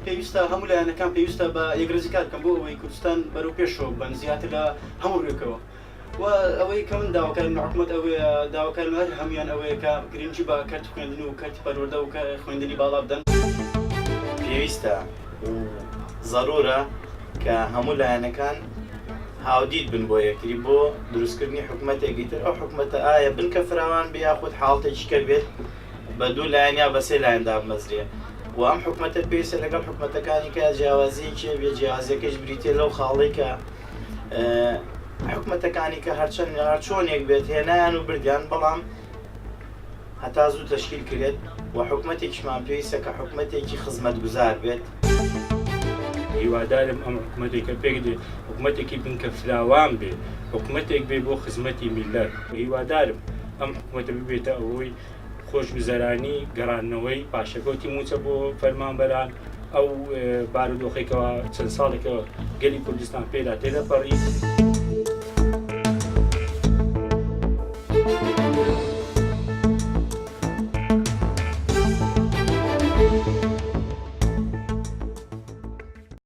پێویستە هەموو لایەنەکان پێویستە بە یەکرزیکار بکەن بۆ ئەوەی کوردستان بەرەو پێشەوە بن زیاتر لە هەموو ڕێکەوە و ئەوەی کە من داواکارم لە حکوومەت ئەوەیە داواکارم هەر هەمویان ئەوەیە کە گرنگی بە کەرت خوێندن و کەرتی پەروەردە و خوێندنی باڵا بدەن. پێویستە و ضرورە کە هەموو لایەنەکان هاودید بن بۆ یەکتری بۆ دروستکردنی حکوومەتێکی تر. ئەو حکوومەتە ئایا بنکە فراوان بێ یاخود حاڵتێکی کە بێت بە دوو لایەن یا بە سێ لایەندا بمەزرێ و ئەم حکوومەتە پێویستە لەگەڵ حکوومەتەکانی کە جیاوازیەکی بێ جیاوازیەکەش بریتێ لەو خاڵی کە حکوومەتەکانی کە هەرچەند چۆنێک بێت هێنایان و بردیان بەڵام هەتا زوو تەشکیل کرێت و حکوومەتێکیشمان پێویستە کە حکوومەتێکی خزمەتگوزار بێت. هیوادارم ئەم حکوومەتێکە پێک دێ حکوومەتێکی بنکە فراوان بێ حکوومەتێک بێ بۆ خزمەتی میلەت. هیوادارم ئەم حکوومەتە ببێتە ئەوەی خۆشگوزەرانی گەڕانەوەی پاشەکەوتی موچە بۆ فەرمانبەران ئەو بارودۆخێکەوە چەند ساڵێکەوە گەلی کوردستان پێدا تێدەپەڕی.